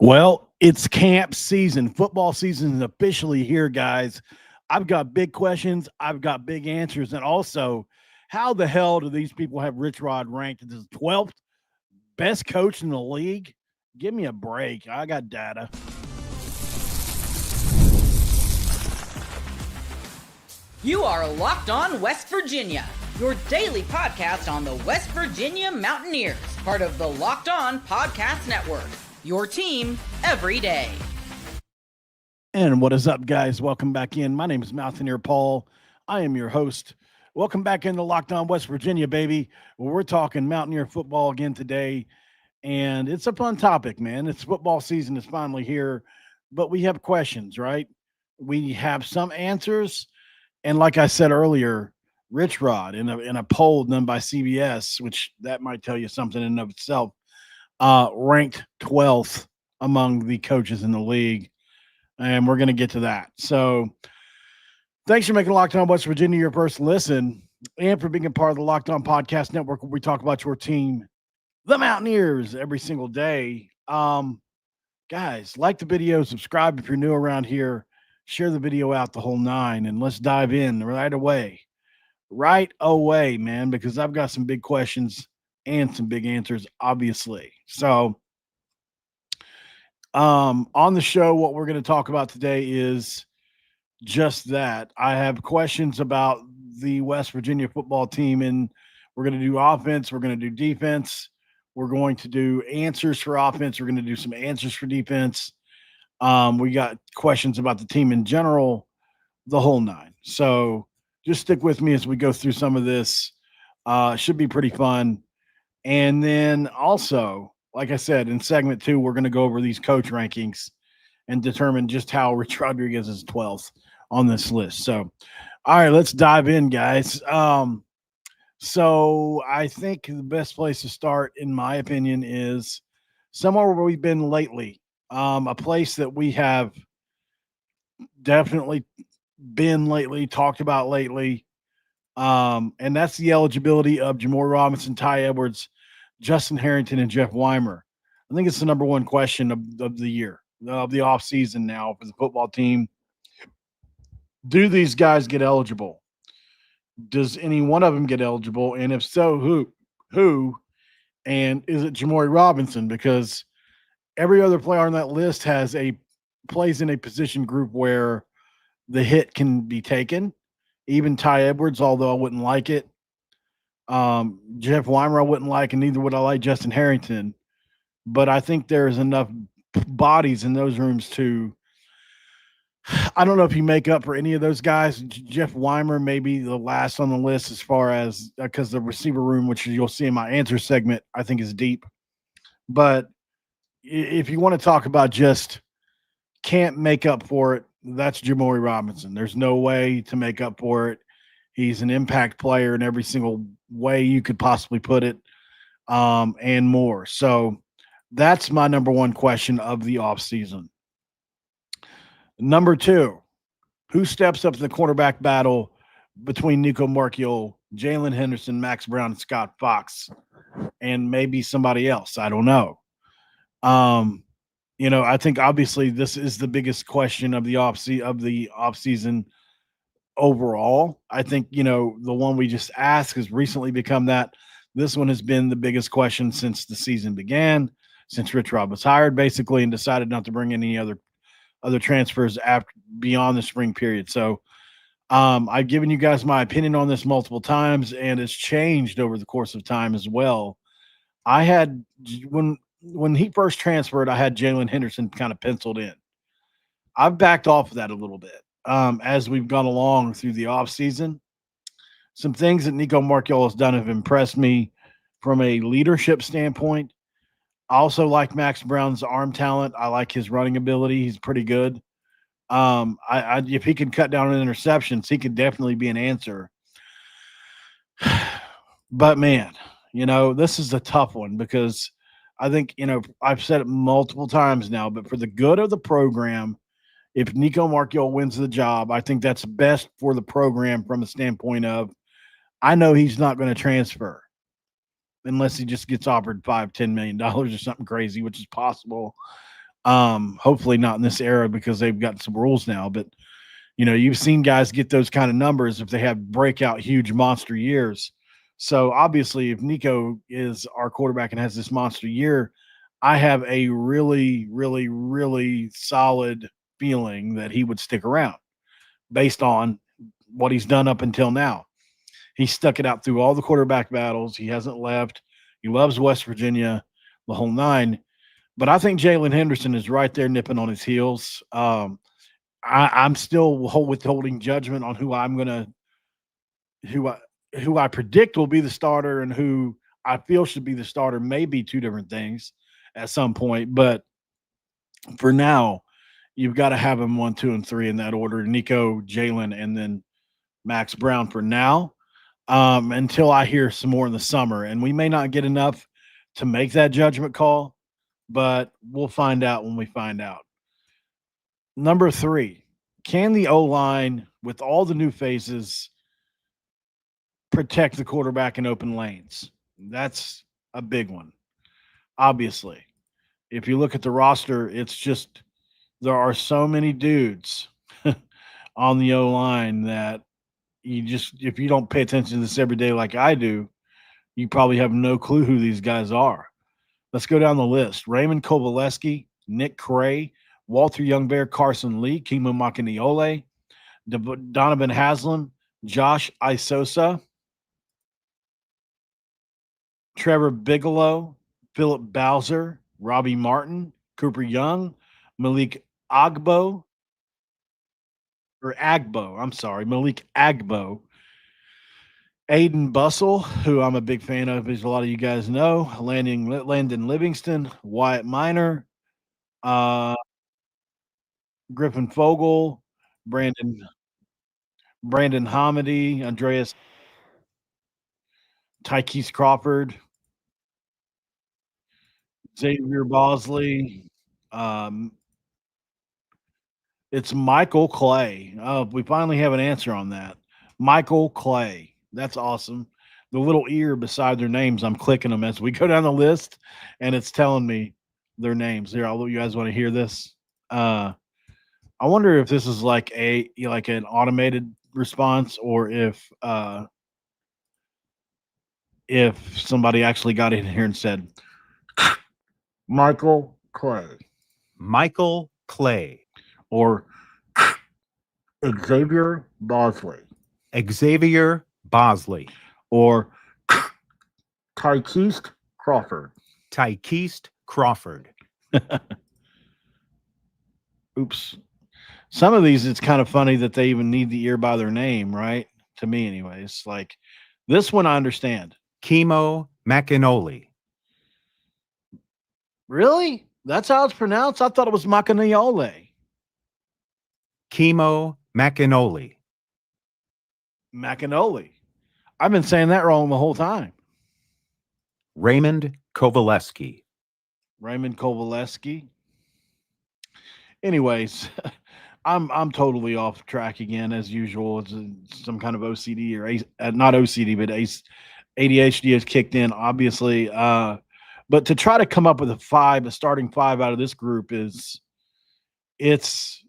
Well, it's camp season. Football season is officially here, guys. I've got big questions. I've got big answers. And also, how the hell do these people have Rich Rod ranked as the 12th best coach in the league? Give me a break. I got data. You are Locked On West Virginia, your daily podcast on the West Virginia Mountaineers, part of the Locked On Podcast Network, your team every day. And what is up, guys? Welcome back in. My name is Mountaineer Paul. I am your host. Welcome back into Locked On West Virginia, baby. Well, we're talking Mountaineer football again today, and it's a fun topic, man. It's football season is finally here, but we have questions, right? We have some answers. And like I said earlier, Rich Rod in a poll done by CBS, which that might tell you something in and of itself, ranked 12th among the coaches in the league. And we're going to get to that. So thanks for making Locked On West Virginia your first listen and for being a part of the Locked On Podcast Network, where we talk about your team, the Mountaineers, every single day. Guys, like the video, subscribe if you're new around here. Share the video out the whole nine, and let's dive in right away. Right away, man, because I've got some big questions and some big answers, obviously. So on the show, what we're going to talk about today is just that. I have questions about the West Virginia football team, and we're going to do offense. We're going to do defense. We're going to do answers for offense. We're going to do some answers for defense. We got questions about the team in general, the whole nine. So just stick with me as we go through some of this. Should be pretty fun. And then also, like I said, in segment 2, we're going to go over these coach rankings and determine just how Rich Rodriguez is 12th on this list. So, all right, let's dive in, guys. So I think the best place to start, in my opinion, is somewhere where we've been lately. A place that we have definitely been lately, talked about lately, and that's the eligibility of Jamori Robinson, Ty Edwards, Justin Harrington, and Jeff Weimer. I think it's the number one question of the year, of the offseason now for the football team. Do these guys get eligible? Does any one of them get eligible? And if so, who? And is it Jamori Robinson? Because every other player on that list plays in a position group where the hit can be taken. Even Ty Edwards, although I wouldn't like it. Jeff Weimer, I wouldn't like, and neither would I like Justin Harrington. But I think there's enough bodies in those rooms to. I don't know if you make up for any of those guys. Jeff Weimer may be the last on the list as far as because the receiver room, which you'll see in my answer segment, I think is deep. But if you want to talk about just can't make up for it, that's Jamori Robinson. There's no way to make up for it. He's an impact player in every single way you could possibly put it, and more. So that's my number one question of the offseason. Number 2, who steps up to the quarterback battle between Nico Marchiol, Jalen Henderson, Max Brown, and Scott Fox, and maybe somebody else? I don't know. I think obviously this is the biggest question of the offseason overall. I think, the one we just asked has recently become that. This one has been the biggest question since the season began, since Rich Rod was hired, basically, and decided not to bring in any other transfers beyond the spring period. So I've given you guys my opinion on this multiple times, and it's changed over the course of time as well. I had when he first transferred, I had Jalen Henderson kind of penciled in. I've backed off of that a little bit as we've gone along through the offseason. Some things that Nico Marchiol has done have impressed me from a leadership standpoint. I also like Max Brown's arm talent. I like his running ability. He's pretty good. If he can cut down on interceptions, he could definitely be an answer. But, man, this is a tough one because I think, I've said it multiple times now, but for the good of the program, if Nico Marchiol wins the job, I think that's best for the program from a standpoint of I know he's not going to transfer unless he just gets offered $5-10 million or something crazy, which is possible. Hopefully not in this era because they've got some rules now, but you've seen guys get those kind of numbers if they have breakout huge monster years. So obviously, if Nico is our quarterback and has this monster year, I have a really, really, really solid feeling that he would stick around based on what he's done up until now. He stuck it out through all the quarterback battles. He hasn't left. He loves West Virginia, the whole nine. But I think Jalen Henderson is right there nipping on his heels. I'm still withholding judgment on who I who I predict will be the starter and who I feel should be the starter. Maybe two different things at some point, but for now, you've got to have him 1, 2, and 3 in that order: Nico, Jalen, and then Max Brown. For now, until I hear some more in the summer, and we may not get enough to make that judgment call, but we'll find out when we find out. Number 3, can the O line with all the new faces protect the quarterback in open lanes? That's a big one. Obviously, if you look at the roster, it's just there are so many dudes on the O line that if you don't pay attention to this every day like I do, you probably have no clue who these guys are. Let's go down the list: Raymond Kovaleski, Nick Cray, Walter Youngbear, Carson Lee, Kimo Makaniole, Donovan Haslam, Josh Isosa, Trevor Bigelow, Philip Bowser, Robbie Martin, Cooper Young, Malik Agbo, Malik Agbo, Aiden Bussell, who I'm a big fan of, as a lot of you guys know, Landon Livingston, Wyatt Minor, uh, Griffin Fogel, Brandon Hamady, Andreas Tykees Crawford, Xavier Bosley. Um, it's Michael Clay. Oh, we finally have an answer on that. Michael Clay. That's awesome. The little ear beside their names, I'm clicking them as we go down the list, and it's telling me their names. Here, you guys want to hear this? I wonder if this is like an automated response, or if somebody actually got in here and said Michael Clay Michael Clay or Xavier Bosley Xavier Bosley or Tykees Crawford. Tykees Crawford. Oops. Some of these, it's kind of funny that they even need the ear by their name, right? To me, anyways. Like this one, I understand. Kimo Macanoli. Really? That's how it's pronounced? I thought it was Macaniole. Kimo Macanoli. Macanoli. I've been saying that wrong the whole time. Raymond Kovaleski. Raymond Kovaleski. Anyways, I'm totally off track again as usual. It's some kind of OCD or not OCD, but ADHD has kicked in, obviously. But to try to come up with a starting 5 out of this group it's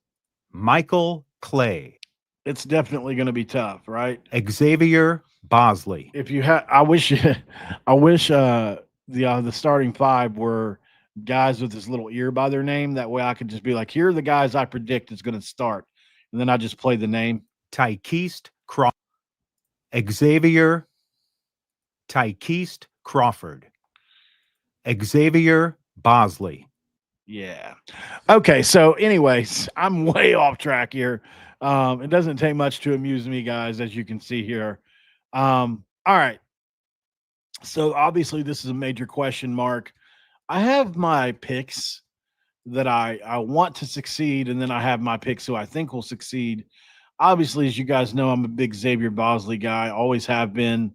Michael Clay. It's definitely going to be tough, right? Xavier Bosley. If you I wish the starting 5 were guys with this little ear by their name. That way I could just be like, here are the guys I predict is going to start. And then I just play the name. Tykees Crawford. Xavier Tykees Crawford. Xavier Bosley. Yeah. Okay. So anyways, I'm way off track here. It doesn't take much to amuse me, guys, as you can see here. All right. So obviously this is a major question mark. I have my picks that I want to succeed, and then I have my picks who I think will succeed. Obviously, as you guys know, I'm a big Xavier Bosley guy, always have been.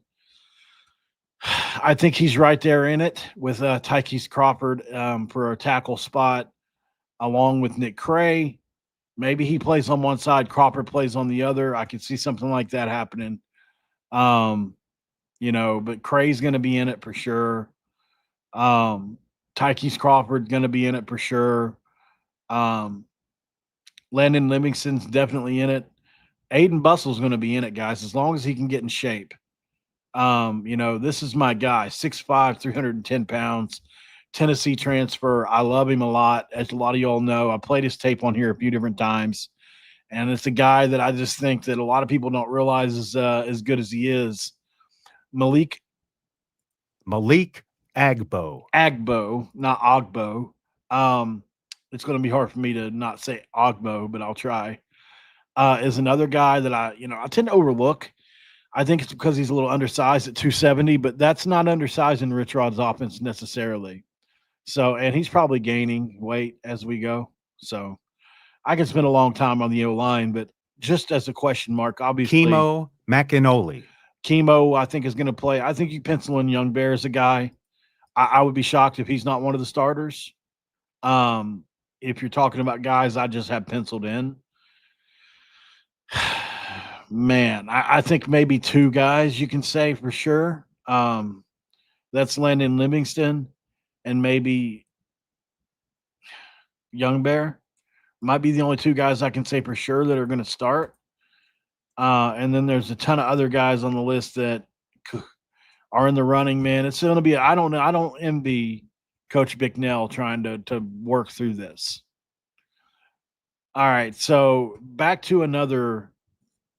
I think he's right there in it with Tykees Crawford for a tackle spot, along with Nick Cray. Maybe he plays on one side, Crawford plays on the other. I could see something like that happening. But Cray's going to be in it for sure. Tykees Crawford going to be in it for sure. Landon Livingston's definitely in it. Aiden Bustle's going to be in it, guys, as long as he can get in shape. This is my guy, 6'5", 310 pounds, Tennessee transfer. I love him a lot. As a lot of y'all know, I played his tape on here a few different times. And it's a guy that I just think that a lot of people don't realize is as good as he is. Malik Agbo, not Ogbo. It's going to be hard for me to not say Ogbo, but I'll try. Is another guy that I tend to overlook. I think it's because he's a little undersized at 270, but that's not undersized in Rich Rod's offense necessarily. So, and he's probably gaining weight as we go. So, I could spend a long time on the O-line, but just as a question mark, obviously. Chemo McInoley. Chemo, I think, is going to play. I think you pencil in Young Bear as a guy. I would be shocked if he's not one of the starters. If you're talking about guys I just have penciled in. Man, I think maybe two guys you can say for sure. That's Landon Livingston and maybe Young Bear. Might be the only two guys I can say for sure that are going to start. And then there's a ton of other guys on the list that are in the running, man. It's going to be, I don't know. I don't envy Coach Bicknell trying to work through this. All right. So back to another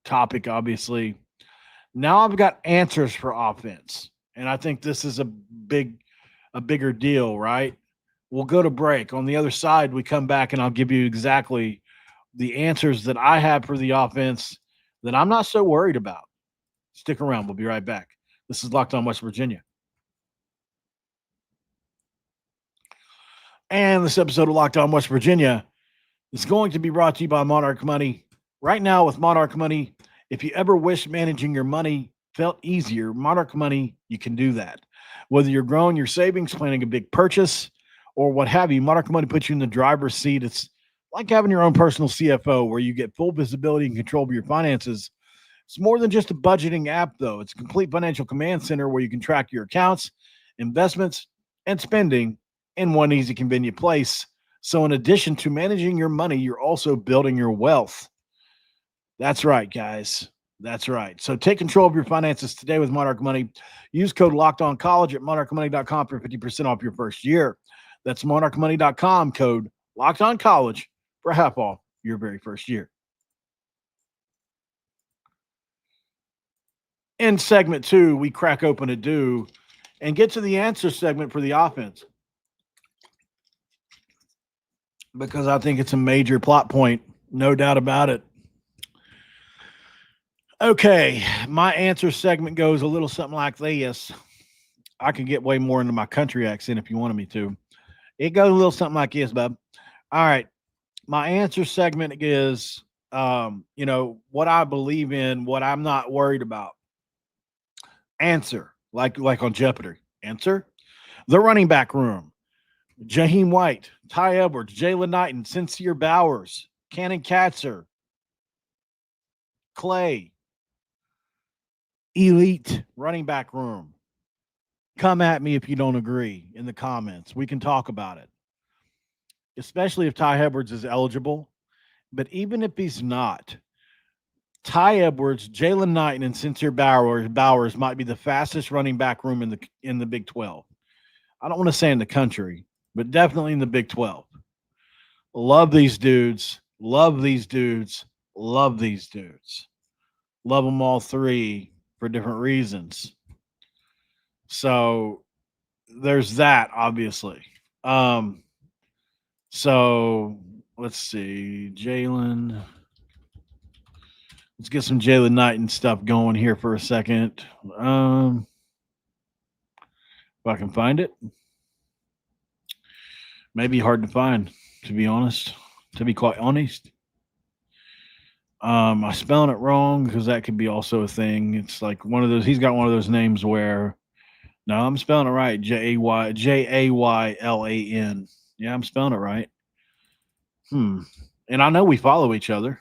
topic, obviously. Now I've got answers for offense. And I think this is a bigger deal, right? We'll go to break. On the other side, we come back and I'll give you exactly the answers that I have for the offense that I'm not so worried about. Stick around. We'll be right back. This is Locked On West Virginia. And this episode of Locked On West Virginia is going to be brought to you by Monarch Money. Right now with Monarch Money, if you ever wish managing your money felt easier, Monarch Money, you can do that. Whether you're growing your savings, planning a big purchase, or what have you, Monarch Money puts you in the driver's seat. It's like having your own personal CFO where you get full visibility and control of your finances. It's more than just a budgeting app, though. It's a complete financial command center where you can track your accounts, investments, and spending in one easy, convenient place. So in addition to managing your money, you're also building your wealth. That's right, guys. That's right. So take control of your finances today with Monarch Money. Use code LOCKEDONCollege at monarchmoney.com for 50% off your first year. That's monarchmoney.com, code LOCKEDONCollege for half off your very first year. In segment 2, we crack open a do and get to the answer segment for the offense. Because I think it's a major plot point, no doubt about it. Okay, my answer segment goes a little something like this. I could get way more into my country accent if you wanted me to. It goes a little something like this, bub. All right, my answer segment is, what I believe in, what I'm not worried about. Answer, like on Jeopardy. Answer, the running back room. Jaheim White, Ty Edwards, Jalen Knighton, Sincere Bowers, Cannon Katzer, Clay. Elite running back room. Come at me if you don't agree in the comments. We can talk about it. Especially if Ty Edwards is eligible. But even if he's not, Ty Edwards, Jalen Knighton, and Sincere Bowers might be the fastest running back room in the Big 12. I don't want to say in the country, but definitely in the Big 12. Love these dudes. Love these dudes. Love these dudes. Love them all three for different reasons. So there's that, obviously. So let's see. Jalen. Let's get some Jalen Knighton stuff going here for a second. If I can find it. Maybe hard to find, to be honest. To be quite honest. I spelling it wrong because that could be also a thing. It's like one of those. He's got one of those names where, no, I'm spelling it right. Jaylan. Yeah, I'm spelling it right. And I know we follow each other,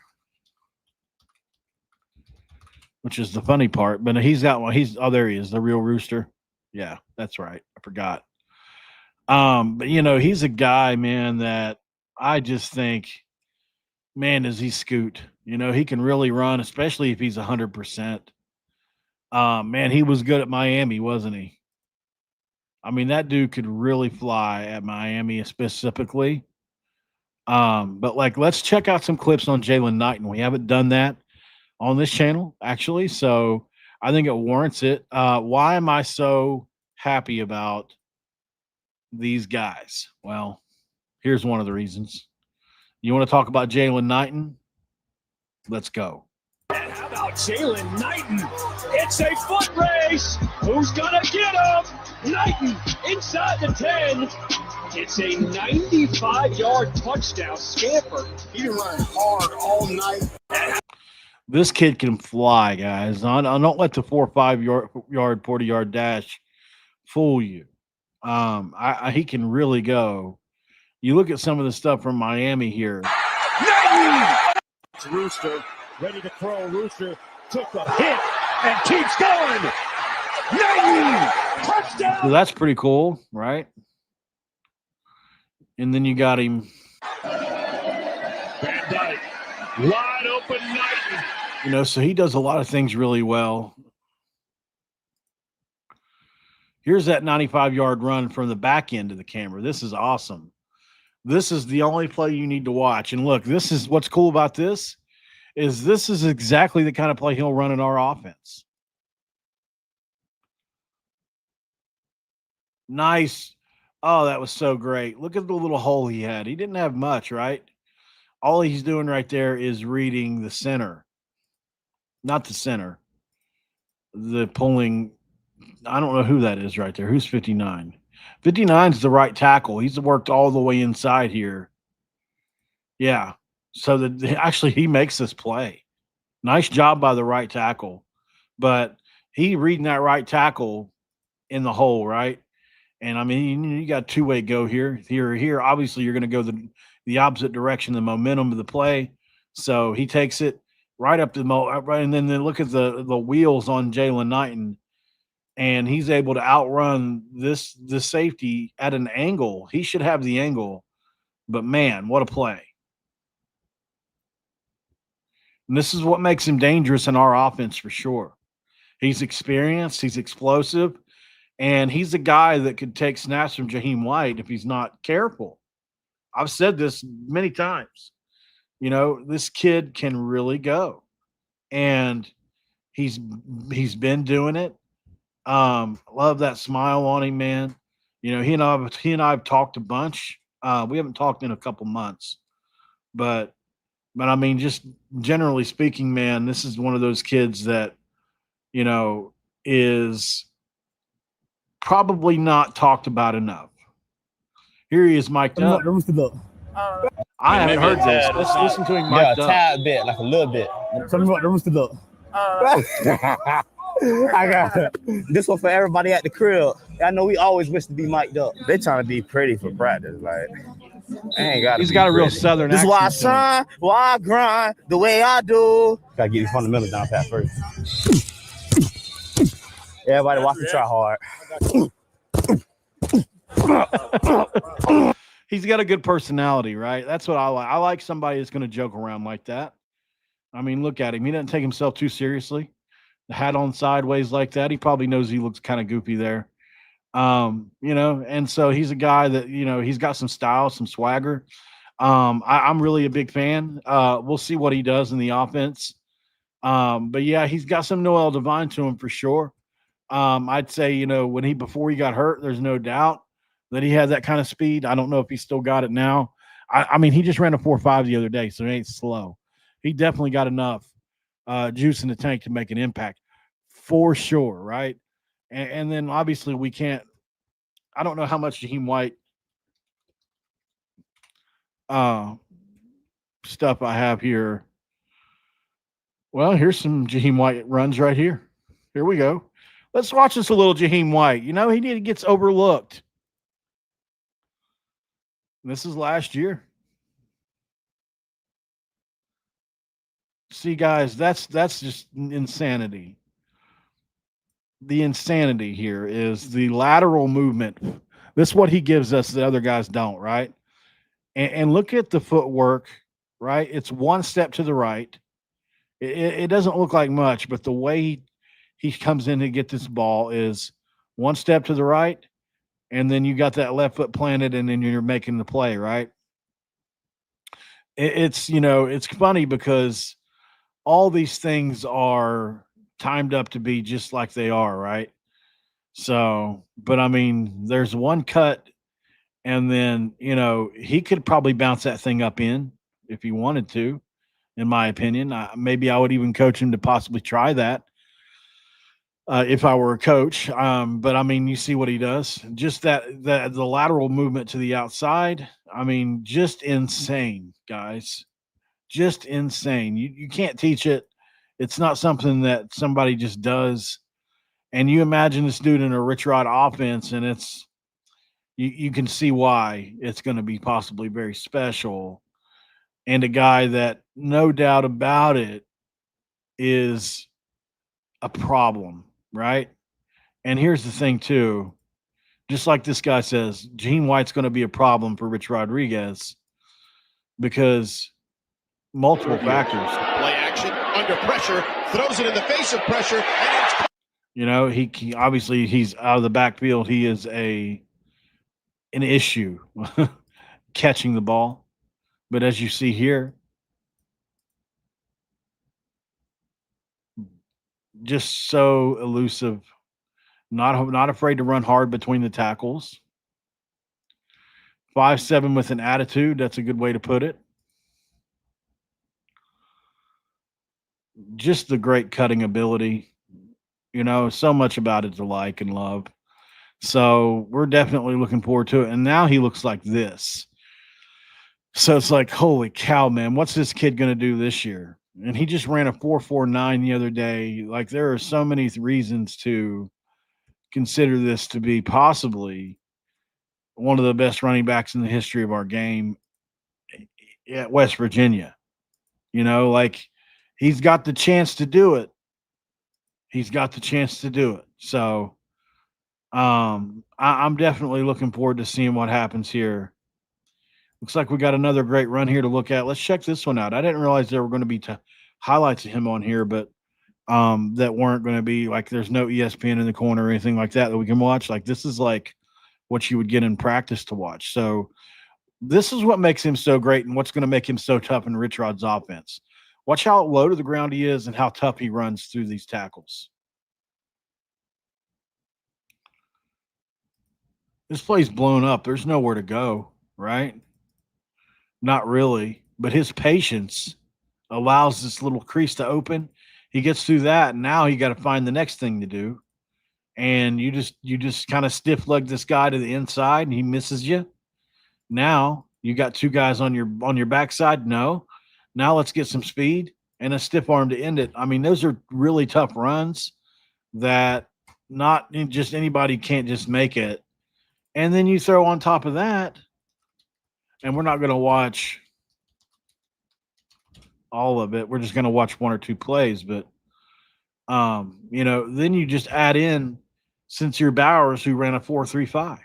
which is the funny part. But he's got one. There he is, the real rooster. Yeah, that's right. I forgot. But he's a guy, man, that I just think, man, does he scoot? He can really run, especially if he's 100%. Man, he was good at Miami, wasn't he? I mean, that dude could really fly at Miami specifically. But let's check out some clips on Jalen Knighton. We haven't done that on this channel, actually. So I think it warrants it. Why am I so happy about these guys? Well, here's one of the reasons. You want to talk about Jalen Knighton? Let's go. And how about Jalen Knighton? It's a foot race. Who's gonna get him? Knighton inside the 10. It's a 95-yard touchdown scamper. He ran hard all night. This kid can fly, guys. I don't let the 4 or 5 yard 40-yard dash fool you. He can really go. You look at some of the stuff from Miami here. It's Rooster ready to throw. Rooster took a hit and keeps going. Touchdown. So that's pretty cool, right? And then you got him. Van Dyke, wide open Knighton. So he does a lot of things really well. Here's that 95-yard run from the back end of the camera. This is awesome. This is the only play you need to watch. And look, this is what's cool about this is exactly the kind of play he'll run in our offense. Nice. Oh, that was so great. Look at the little hole he had. He didn't have much, right? All he's doing right there is reading the center. Not the center. The pulling. I don't know who that is right there. Who's 59? 59 is the right tackle. He's worked all the way inside here. Yeah. So actually he makes this play. Nice job by the right tackle. But he reading that right tackle in the hole, right? And I mean, you got two-way go here. Here. Obviously, you're going to go the opposite direction, the momentum of the play. So he takes it right up the right, and then look at the wheels on Jalen Knighton, and he's able to outrun this safety at an angle. He should have the angle, but man, what a play! And this is what makes him dangerous in our offense for sure. He's experienced. He's explosive. And he's a guy that could take snaps from Jaheim White if he's not careful. I've said this many times. This kid can really go. And he's been doing it. Love that smile on him, man. He and I have talked a bunch. We haven't talked in a couple months. But I mean, just generally speaking, man, this is one of those kids that, is probably not talked about enough. Here he is mic'd up. I haven't heard this. Let's listen to him mic'd up. Yeah, a tad bit, like a little bit. Tell me about the rooster look. I got this one for everybody at the crib. I know we always wish to be mic'd up. They trying to be pretty for practice. Like, I ain't got. He's got a real southern This is accent. why I shine, why I grind, the way I do. gotta get these fundamentals down pat first. Everybody watch me try hard. He's got a good personality, right? That's what I like. I like somebody that's going to joke around like that. I mean, look at him. He doesn't take himself too seriously. The hat on sideways like that. He probably knows he looks kind of goofy there. And so he's a guy that, he's got some style, some swagger. I'm really a big fan. We'll see what he does in the offense. But yeah, he's got some Noel Devine to him for sure. I'd say, before he got hurt, there's no doubt that he had that kind of speed. I don't know if he still got it now. I mean, he just ran a 4.5 the other day, so he ain't slow. He definitely got enough juice in the tank to make an impact for sure, right? And then obviously we can't – I don't know how much Jaheim White stuff I have here. Well, here's some Jaheim White runs right here. Here we go. Let's watch this a little Jaheim White. He gets overlooked. This is last year. See, guys, that's just insanity. The insanity here is the lateral movement. This is what he gives us that other guys don't, right? And look at the footwork, right? It's one step to the right. It doesn't look like much, but the way he comes in to get this ball is one step to the right, and then you got that left foot planted, and then you're making the play, right? It's funny because all these things are timed up to be just like they are, right? So, but I mean, there's one cut, and then he could probably bounce that thing up in if he wanted to. In my opinion, maybe I would even coach him to possibly try that if I were a coach. But I mean, you see what he does. Just that the lateral movement to the outside. I mean, just insane, guys. Just insane. You can't teach it. It's not something that somebody just does. And you imagine this dude in a Rich Rod offense, and you can see why it's going to be possibly very special. And a guy that, no doubt about it, is a problem, right? And here's the thing, too. Just like this guy says, Gene White's going to be a problem for Rich Rodriguez because multiple factors. Play action, under pressure, throws it in the face of pressure, and it's He obviously he's out of the backfield. He is an issue catching the ball. But as you see here, just so elusive, not afraid to run hard between the tackles. 5'7" with an attitude. That's a good way to put it. Just the great cutting ability. So much about it to like and love. So we're definitely looking forward to it. And now he looks like this. So it's like, holy cow, man, what's this kid going to do this year? And he just ran a 4.49 the other day. Like, there are so many reasons to consider this to be possibly one of the best running backs in the history of our game at West Virginia. Like, he's got the chance to do it. So I'm definitely looking forward to seeing what happens here. Looks like we got another great run here to look at. Let's check this one out. I didn't realize there were going to be highlights of him on here, but that weren't going to be like, there's no ESPN in the corner or anything like that we can watch. Like, this is like what you would get in practice to watch. So this is what makes him so great and what's going to make him so tough in Rich Rod's offense. Watch how low to the ground he is and how tough he runs through these tackles. This play's blown up. There's nowhere to go, right? Not really, but his patience allows this little crease to open. He gets through that, and now you got to find the next thing to do. And you just kind of stiff leg this guy to the inside, and he misses you. Now you got two guys on your backside. No, now let's get some speed and a stiff arm to end it. I mean, those are really tough runs that not just anybody can't just make it. And then you throw on top of that. And we're not going to watch all of it. We're just going to watch one or two plays. But, then you just add in Sincere Bowers, who ran a 4.35.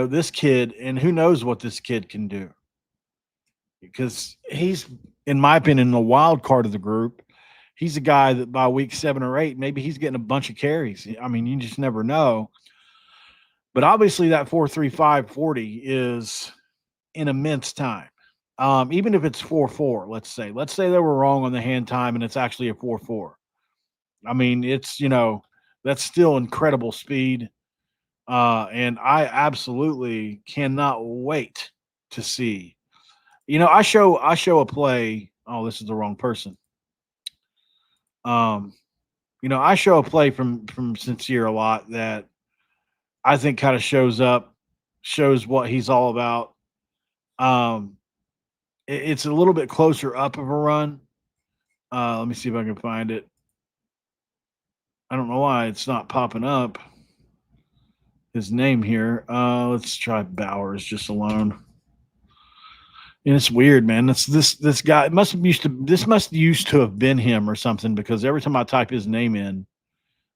This kid, and who knows what this kid can do. Because he's, in my opinion, the wild card of the group. He's a guy that by week 7 or 8, maybe he's getting a bunch of carries. I mean, you just never know. But obviously that 4.35 40 is an immense time. Even if it's 4.4, let's say they were wrong on the hand time and it's actually a 4.4. I mean, it's, that's still incredible speed. And I absolutely cannot wait to see. I show a play. Oh, this is the wrong person. I show a play from Sincere a lot that I think kind of shows what he's all about. It's a little bit closer up of a run. Let me see if I can find it. I don't know why it's not popping up. His name here. Let's try Bowers just alone. And it's weird, man. It's this guy. This must used to have been him or something, because every time I type his name in,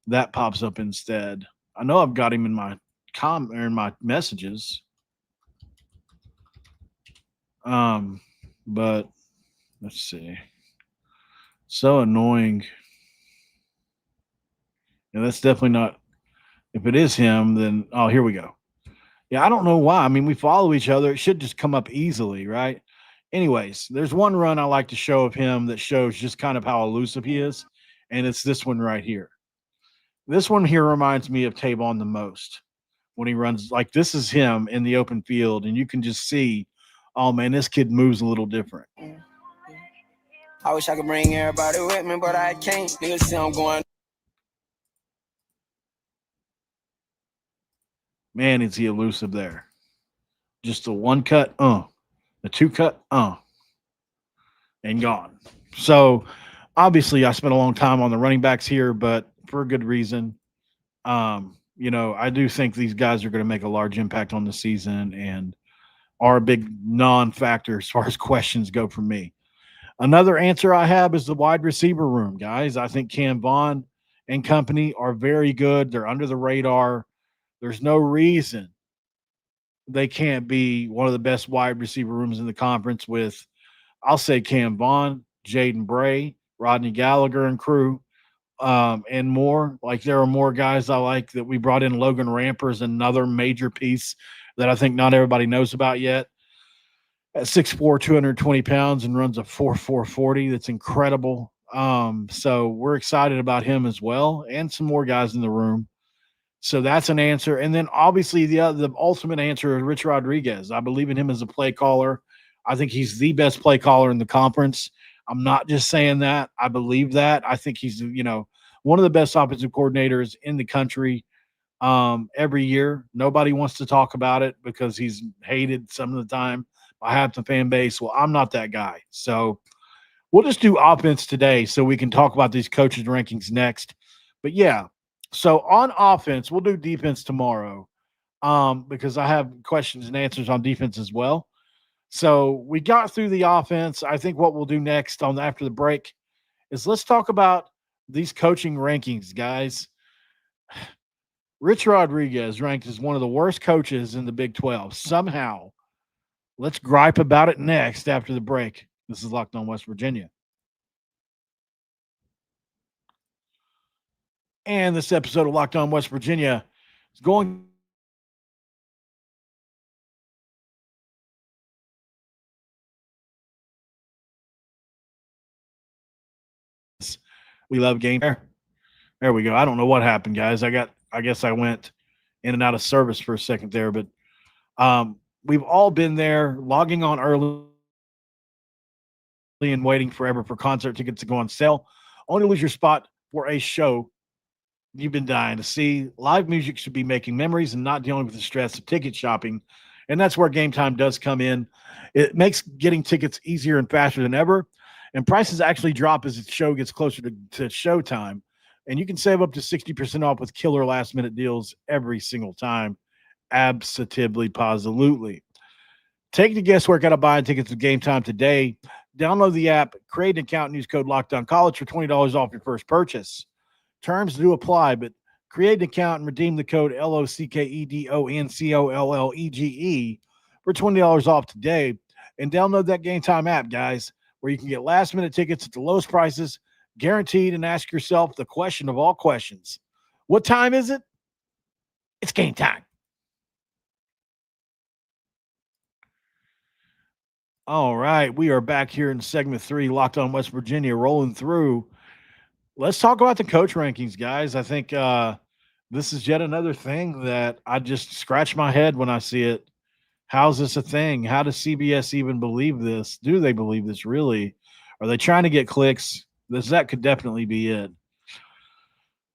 that pops up instead. I know I've got him in my in my messages. But let's see. So annoying. And that's definitely not. If it is him, then here we go. Yeah, I don't know why. I mean, we follow each other. It should just come up easily, right? Anyways, there's one run I like to show of him that shows just kind of how elusive he is, and it's this one right here. This one here reminds me of Tavon the most when he runs. Like, this is him in the open field, and you can just see, oh man, this kid moves a little different. I wish I could bring everybody with me, but I can't. Niggas see I'm going. Man, is he elusive there. Just a one cut, the two cut, and gone. So obviously I spent a long time on the running backs here, but for a good reason. I do think these guys are going to make a large impact on the season and are a big non-factor as far as questions go for me. Another answer I have is the wide receiver room, guys. I think Cam Vaughn and company are very good. They're under the radar. There's no reason they can't be one of the best wide receiver rooms in the conference with, I'll say, Cam Vaughn, Jaden Bray, Rodney Gallagher and crew, and more. Like, there are more guys I like that we brought in. Logan Rampers, another major piece that I think not everybody knows about yet. At 6'4", 220 pounds and runs a 4.4 40. That's incredible. So we're excited about him as well, and some more guys in the room. So that's an answer. And then obviously the ultimate answer is Rich Rodriguez. I believe in him as a play caller. I think he's the best play caller in the conference. I'm not just saying that. I believe that. I think he's, one of the best offensive coordinators in the country every year. Nobody wants to talk about it because he's hated some of the time by half the fan base. Well, I'm not that guy. So we'll just do offense today so we can talk about these coaches' rankings next. But yeah, so on offense, we'll do defense tomorrow because I have questions and answers on defense as well. So we got through the offense. I think what we'll do next after the break is let's talk about these coaching rankings, guys. Rich Rodriguez ranked as one of the worst coaches in the Big 12 somehow. Let's gripe about it next after the break. This is Locked On West Virginia. And this episode of Locked On West Virginia is going we love game. There we go. I don't know what happened, guys. I guess I went in and out of service for a second there, but we've all been there logging on early and waiting forever for concert tickets to go on sale, only to lose your spot for a show you've been dying to see. Live music should be making memories and not dealing with the stress of ticket shopping. And that's where Game Time does come in. It makes getting tickets easier and faster than ever. And prices actually drop as the show gets closer to showtime. And you can save up to 60% off with killer last-minute deals every single time. Absolutely, positively. Take the guesswork out of buying tickets to Game Time today. Download the app, create an account, and use code LOCKEDONCollege for $20 off your first purchase. Terms do apply, but create an account and redeem the code LOCKEDONCOLLEGE for $20 off today. And download that Game Time app, guys, where you can get last-minute tickets at the lowest prices, guaranteed, and ask yourself the question of all questions. What time is it? It's game time. All right, we are back here in segment 3, Locked On West Virginia, rolling through. Let's talk about the coach rankings, guys. I think this is yet another thing that I just scratch my head when I see it. How's this a thing? How does CBS even believe this? Do they believe this really? Are they trying to get clicks? That could definitely be it.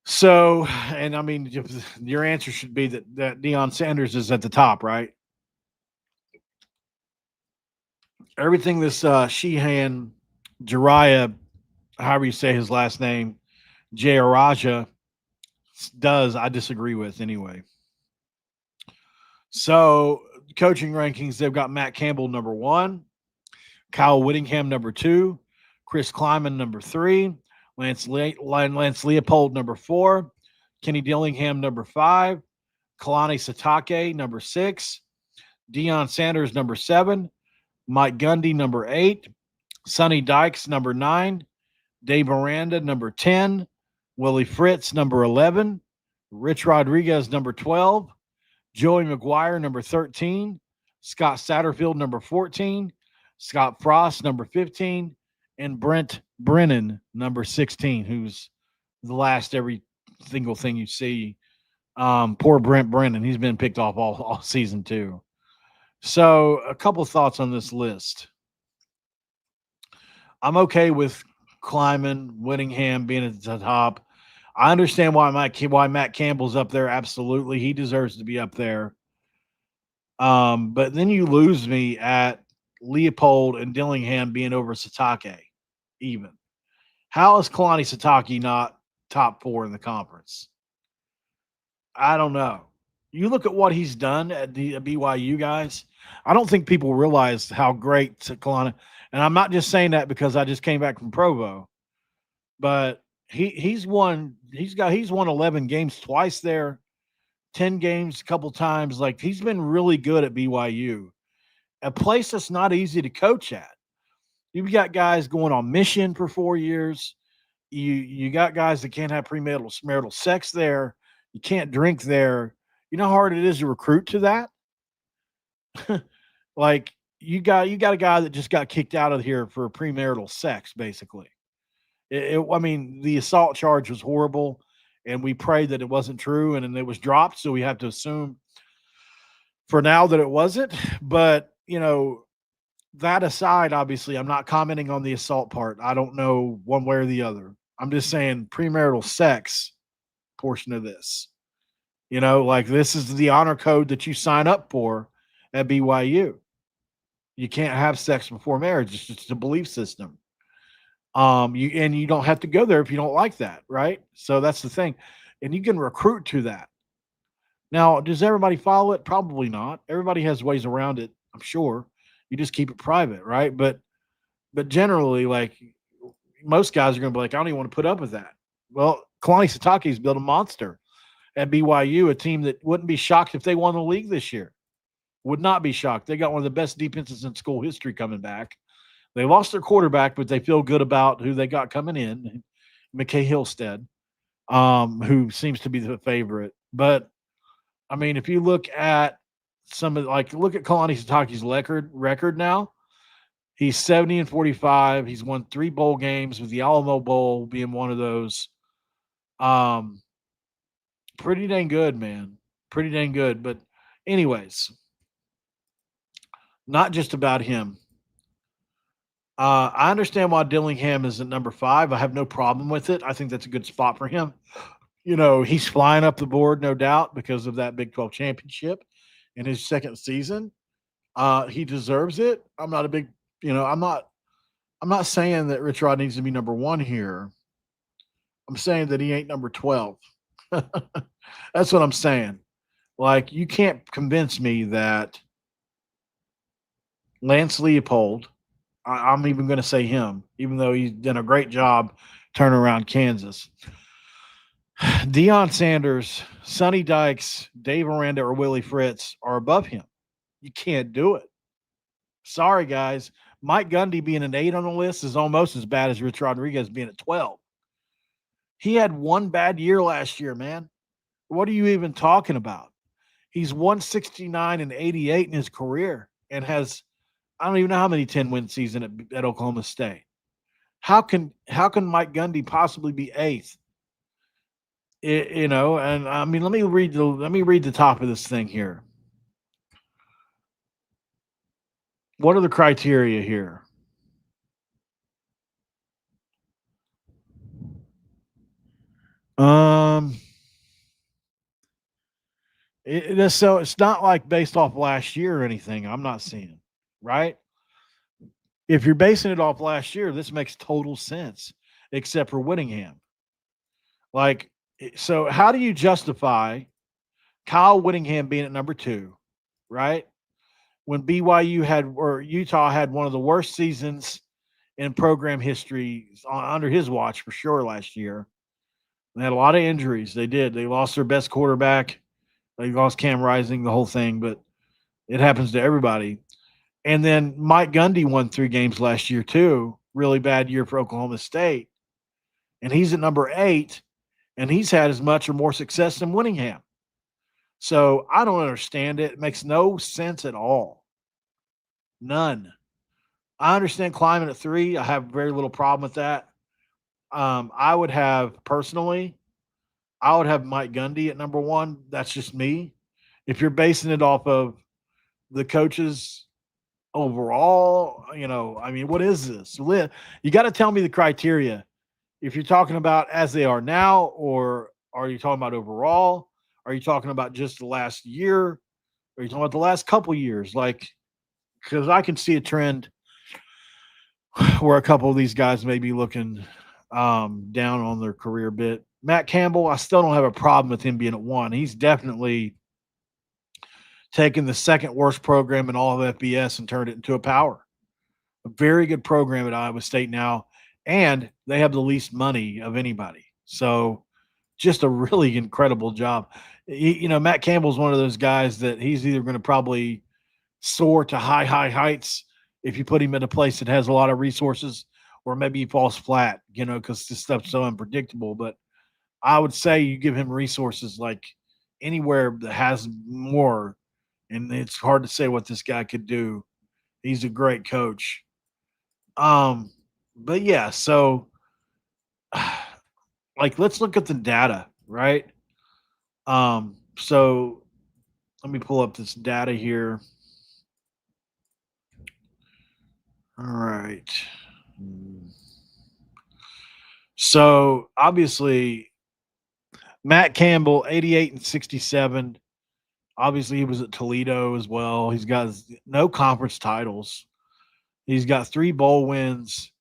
So, and I mean, your answer should be that Deion Sanders is at the top, right? Everything this Sheehan, Jariah, however you say his last name, Jayaraja does, I disagree with anyway. So, coaching rankings, they've got Matt Campbell number 1, Kyle Whittingham number 2, Chris Kleiman number 3, Lance Leopold number 4, Kenny Dillingham number 5, Kalani Sitake number 6, Deion Sanders number 7, Mike Gundy, number 8. Sonny Dykes, number 9. Dave Miranda, number 10. Willie Fritz, number 11. Rich Rodriguez, number 12. Joey McGuire, number 13. Scott Satterfield, number 14. Scott Frost, number 15. And Brent Brennan, number 16, who's the last every single thing you see. Poor Brent Brennan. He's been picked off all season too. So a couple thoughts on this list. I'm okay with Kleiman, Whittingham being at the top. I understand why Matt Campbell's up there. Absolutely. He deserves to be up there. But then you lose me at Leopold and Dillingham being over Satake even. How is Kalani Satake not top 4 in the conference? I don't know. You look at what he's done at the BYU, guys. I don't think people realize how great Kalani. And I'm not just saying that because I just came back from Provo, but he's won 11 games twice there, 10 games a couple times. Like, he's been really good at BYU, a place that's not easy to coach at. You've got guys going on mission for 4 years. You got guys that can't have premarital sex there. You can't drink there. You know how hard it is to recruit to that? Like, you got a guy that just got kicked out of here for premarital sex, basically. I mean, the assault charge was horrible, and we prayed that it wasn't true, and it was dropped, so we have to assume for now that it wasn't. But, that aside, obviously, I'm not commenting on the assault part. I don't know one way or the other. I'm just saying premarital sex portion of this. Like, this is the honor code that you sign up for at BYU. You can't have sex before marriage. It's just a belief system. You don't have to go there if you don't like that, right? So that's the thing. And you can recruit to that. Now, does everybody follow it? Probably not. Everybody has ways around it, I'm sure. You just keep it private, right? But generally, like, most guys are going to be like, I don't even want to put up with that. Well, Kalani Sitake's built a monster at BYU, a team that wouldn't be shocked if they won the league this year. Would not be shocked. They got one of the best defenses in school history coming back. They lost their quarterback, but they feel good about who they got coming in, McKay Hillstead, who seems to be the favorite. But, I mean, if you look at look at Kalani Sitake's record now, he's 70-45. He's won 3 bowl games, with the Alamo Bowl being one of those. Pretty dang good, man. Pretty dang good. But anyways, not just about him. I understand why Dillingham is at number 5. I have no problem with it. I think that's a good spot for him. He's flying up the board, no doubt, because of that Big 12 championship in his second season. He deserves it. I'm not a big, I'm not saying that Rich Rod needs to be number 1 here. I'm saying that he ain't number 12. That's what I'm saying. Like, you can't convince me that Lance Leopold, I'm even going to say him, even though he's done a great job turning around Kansas. Deion Sanders, Sonny Dykes, Dave Miranda, or Willie Fritz are above him. You can't do it. Sorry, guys. Mike Gundy being an 8 on the list is almost as bad as Rich Rodriguez being at 12. He had one bad year last year, man. What are you even talking about? He's 169-88 in his career and has, I don't even know how many 10-win season at Oklahoma State. How can Mike Gundy possibly be 8th? And I mean, let me read the top of this thing here. What are the criteria here? So it's not like based off last year or anything. I'm not seeing, right? If you're basing it off last year, this makes total sense, except for Whittingham. Like, so how do you justify Kyle Whittingham being at number 2, right? When Utah had one of the worst seasons in program history under his watch for sure last year. They had a lot of injuries. They did. They lost their best quarterback. They lost Cam Rising, the whole thing, but it happens to everybody. And then Mike Gundy won 3 games last year too. Really bad year for Oklahoma State. And he's at number 8, and he's had as much or more success than Whittingham. So I don't understand it. It makes no sense at all. None. I understand climbing at 3. I have very little problem with that. I would have Mike Gundy at number 1. That's just me. If you're basing it off of the coaches overall, I mean, what is this? You got to tell me the criteria. If you're talking about as they are now, or are you talking about overall? Are you talking about just the last year? Are you talking about the last couple years? Like, because I can see a trend where a couple of these guys may be looking down on their career a bit. Matt Campbell, I still don't have a problem with him being at 1. He's definitely taken the second worst program in all of FBS and turned it into a power. A very good program at Iowa State now, and they have the least money of anybody. So just a really incredible job. Matt Campbell's one of those guys that he's either going to probably soar to high heights if you put him in a place that has a lot of resources, or maybe he falls flat, because this stuff's so unpredictable. But I would say you give him resources like anywhere that has more, and it's hard to say what this guy could do. He's a great coach. But yeah, so like let's look at the data, right? So let me pull up this data here. All right. So obviously, Matt Campbell, 88 and 67. Obviously, he was at Toledo as well. He's got no conference titles. He's got 3 bowl wins.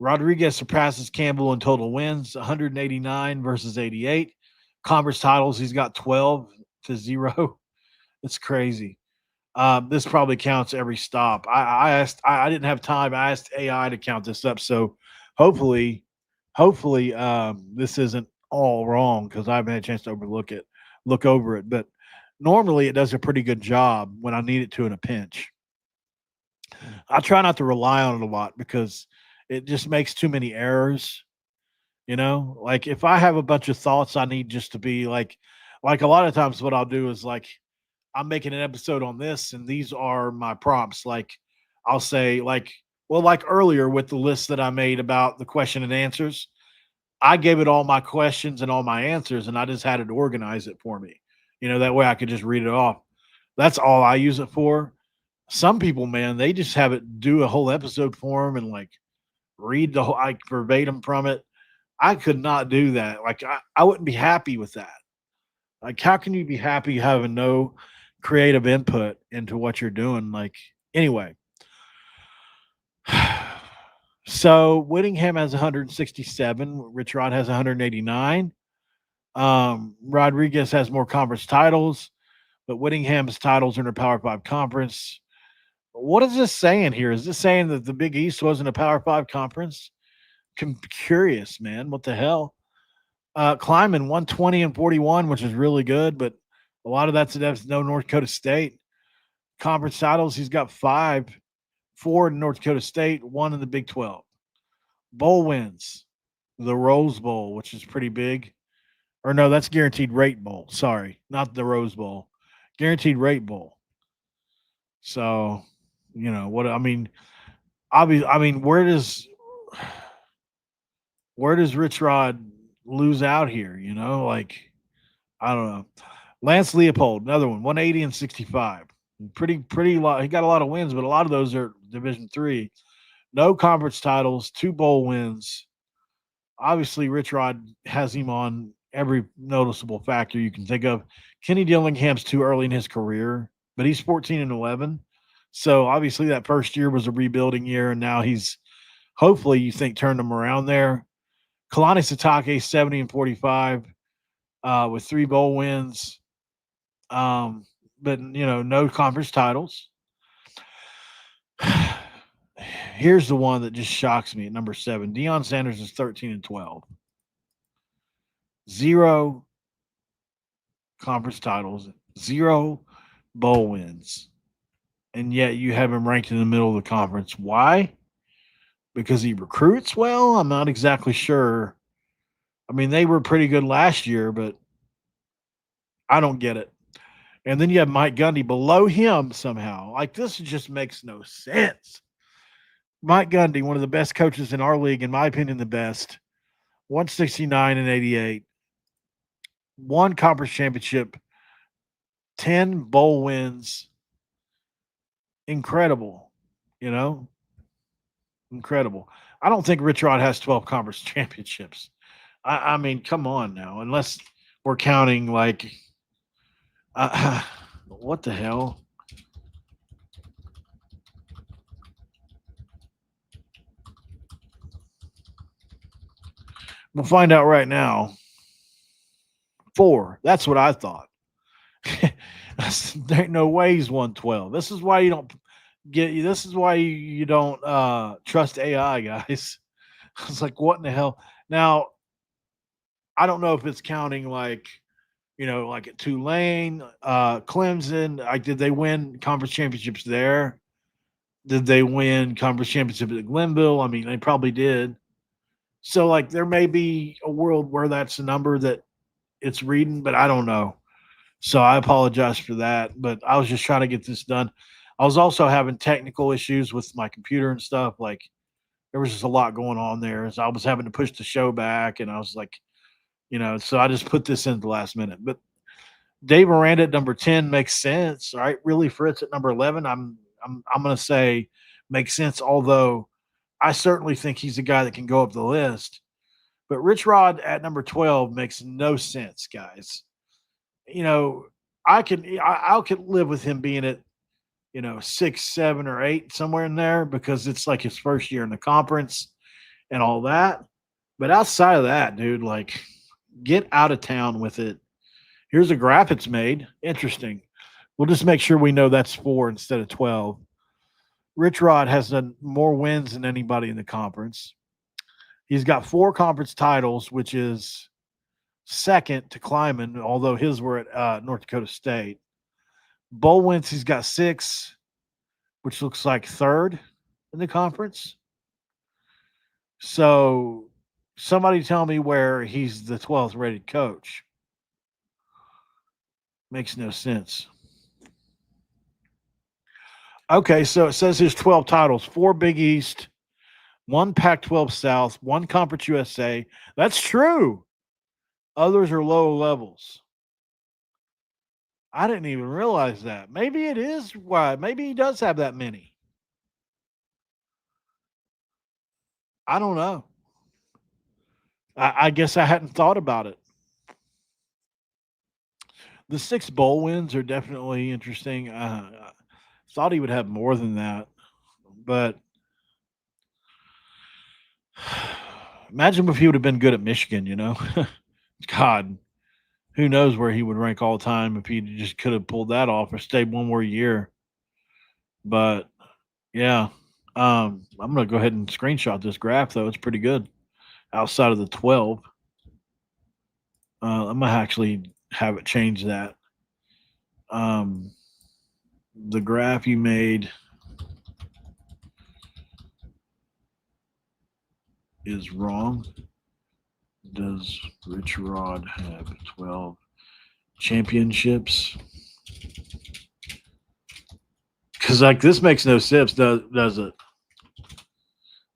Rodriguez surpasses Campbell in total wins, 189 versus 88. Conference titles, he's got 12 to 0. It's crazy. This probably counts every stop. I didn't have time. I asked AI to count this up. So hopefully this isn't all wrong, because I haven't had a chance to look over it. But normally it does a pretty good job when I need it to in a pinch. I try not to rely on it a lot because it just makes too many errors. Like if I have a bunch of thoughts, I need just to be like a lot of times what I'll do is like, I'm making an episode on this and these are my prompts. Like I'll say like earlier with the list that I made about the question and answers, I gave it all my questions and all my answers, and I just had it organize it for me. That way I could just read it off. That's all I use it for. Some people, man, they just have it do a whole episode for them and like read the whole verbatim from it. I could not do that. Like I wouldn't be happy with that. Like, how can you be happy having no creative input into what you're doing? Like, anyway. So Whittingham has 167. Rich Rod has 189. Rodriguez has more conference titles, but Whittingham's titles are in a Power 5 conference. What is this saying here? Is this saying that the Big East wasn't a Power 5 conference? I'm curious, man. What the hell? Climbing 120 and 41, which is really good, but a lot of that's no North Dakota State. Conference titles, he's got 5, 4 in North Dakota State, 1 in the Big 12. Bowl wins, the Rose Bowl, which is pretty big. Or no, that's Guaranteed Rate Bowl. Sorry, not the Rose Bowl. Guaranteed Rate Bowl. So, what I mean, where does Rich Rod lose out here? Like, I don't know. Lance Leopold, another one, 180 and 65. Pretty lot. He got a lot of wins, but a lot of those are Division III. No conference titles, 2 bowl wins. Obviously, Rich Rod has him on every noticeable factor you can think of. Kenny Dillingham's too early in his career, but he's 14 and 11. So obviously that first year was a rebuilding year, and now he's hopefully you think turned him around there. Kalani Sitake, 70 and 45, with 3 bowl wins. But no conference titles. Here's the one that just shocks me at number 7. Deion Sanders is 13 and 12. 0 conference titles, 0 bowl wins. and yet you have him ranked in the middle of the conference. Why? Because he recruits well? I'm not exactly sure. I mean, they were pretty good last year, but I don't get it. And then you have Mike Gundy below him somehow. Like, this just makes no sense. Mike Gundy, one of the best coaches in our league, in my opinion, the best. 169 and 88. One conference championship. 10 bowl wins. Incredible. You know? Incredible. I don't think Rich Rod has 12 conference championships. I mean, come on now. Unless we're counting, like, what the hell? We'll find out right now. 4. That's what I thought. There ain't no way he's won 12. This is why you don't this is why you don't trust AI, guys. It's like, what in the hell? Now, I don't know if it's counting like, like at Tulane, Clemson. Like, did they win conference championships there? Did they win conference championship at Glenville? I mean, they probably did. So, like, there may be a world where that's a number that it's reading, but I don't know. So I apologize for that, but I was just trying to get this done. I was also having technical issues with my computer and stuff. Like, there was just a lot going on there. So I was having to push the show back, and I was like, so I just put this in at the last minute. But Dave Aranda at number 10 makes sense. All right. Really, Fritz at number 11, I'm going to say makes sense, although I certainly think he's a guy that can go up the list. But Rich Rod at number 12 makes no sense, guys. I could live with him being at, 6, 7, or 8, somewhere in there, because it's like his first year in the conference and all that. But outside of that, dude, like, get out of town with it. Here's a graph it's made. Interesting. We'll just make sure we know that's 4 instead of 12. Rich Rod has done more wins than anybody in the conference. He's got 4 conference titles, which is second to Kleiman, although his were at North Dakota State. Bowl wins, he's got 6, which looks like third in the conference. So somebody tell me where he's the 12th rated coach. Makes no sense. Okay, so it says his 12 titles: 4 Big East, 1 Pac-12 South, 1 Conference USA. That's true. Others are low levels. I didn't even realize that. Maybe it is why. Maybe he does have that many. I don't know. I guess I hadn't thought about it. The 6 bowl wins are definitely interesting. I thought he would have more than that. But imagine if he would have been good at Michigan, God, who knows where he would rank all time if he just could have pulled that off or stayed one more year. But, yeah, I'm going to go ahead and screenshot this graph, though. It's pretty good outside of the 12. I'm going to actually have it change that. The graph you made is wrong. Does Rich Rod have 12 championships? Because, like, this makes no sense, does it?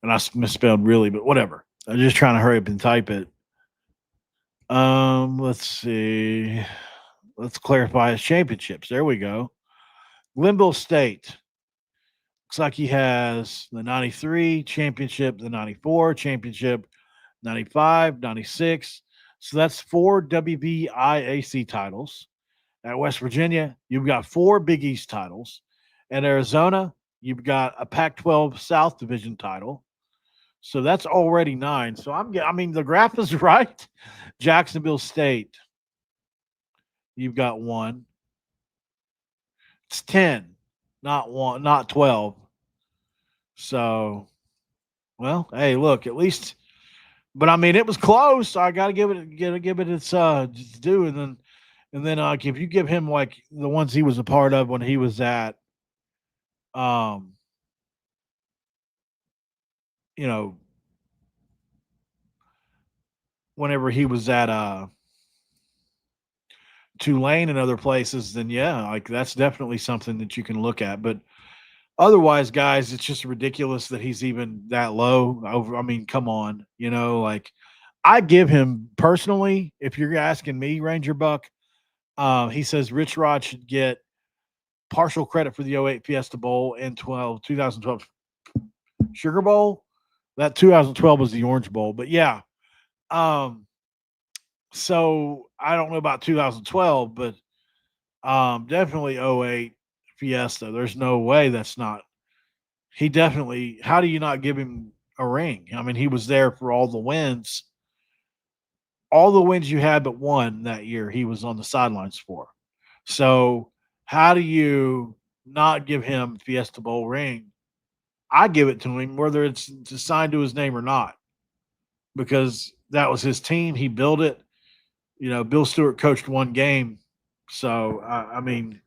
And I misspelled really, but whatever. I'm just trying to hurry up and type it. Let's see. Let's clarify his championships. There we go. Glenville State. Looks like he has the 93 championship, the 94 championship, 95, 96. So that's 4 WVIAC titles. At West Virginia, you've got 4 Big East titles. At Arizona, you've got a Pac-12 South Division title. So that's already 9. So the graph is right. Jacksonville State, you've got 1. It's 10, not 12. So, well, hey, look, at least, but it was close. So I got to give it its due, and then like, if you give him like the ones he was a part of when he was at You know, whenever he was at Tulane and other places, then yeah, like that's definitely something that you can look at. But otherwise, guys, it's just ridiculous that he's even that low. I mean, come on, like I give him personally, if you're asking me, Ranger Buck, he says Rich Rod should get partial credit for the '08 Fiesta Bowl and 2012 Sugar Bowl. That 2012 was the Orange Bowl, but yeah. So I don't know about 2012, but definitely '08 Fiesta. There's no way that's not. He definitely. How do you not give him a ring? I mean, he was there for all the wins you had but one that year. He was on the sidelines for. So how do you not give him Fiesta Bowl ring? I give it to him, whether it's assigned to his name or not, because that was his team. He built it. Bill Stewart coached one game. So, I mean,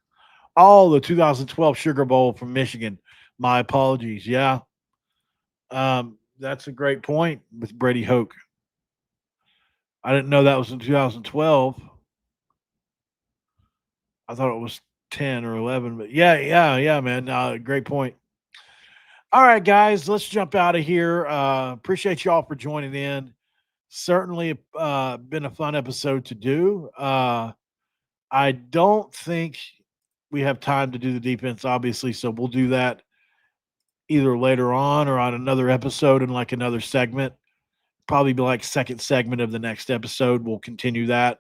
the 2012 Sugar Bowl from Michigan. My apologies. Yeah. That's a great point with Brady Hoke. I didn't know that was in 2012. I thought it was 10 or 11, but yeah, man. Great point. All right, guys, let's jump out of here. Appreciate y'all for joining in. Certainly been a fun episode to do. I don't think we have time to do the defense, obviously, so we'll do that either later on or on another episode in like another segment. Probably be like second segment of the next episode. We'll continue that.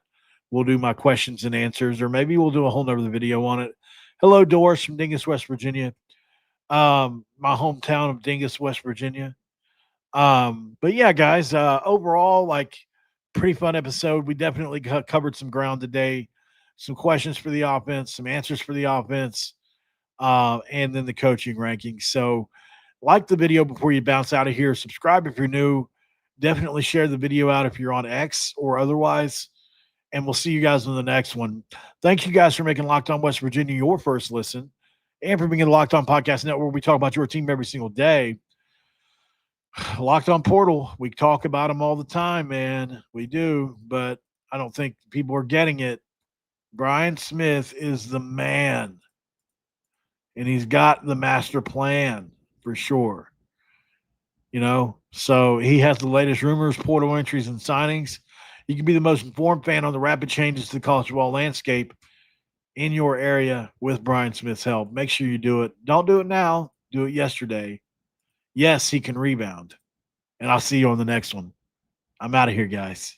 We'll do my questions and answers, or maybe we'll do a whole nother video on it. Hello, Doris from Dingus, West Virginia. My hometown of Dingus, West Virginia. But yeah, guys, overall, like pretty fun episode. We definitely covered some ground today. Some questions for the offense, some answers for the offense, and then the coaching rankings. So like the video before you bounce out of here. Subscribe if you're new. Definitely share the video out if you're on X or otherwise. And we'll see you guys on the next one. Thank you guys for making Locked On West Virginia your first listen and for being in the Locked On Podcast Network. We talk about your team every single day. Locked On Portal, we talk about them all the time, man. We do, but I don't think people are getting it. Brian Smith is the man, and he's got the master plan for sure. So he has the latest rumors, portal entries, and signings. You can be the most informed fan on the rapid changes to the college football landscape in your area with Brian Smith's help. Make sure you do it. Don't do it now. Do it yesterday. Yes, he can rebound. And I'll see you on the next one. I'm out of here, guys.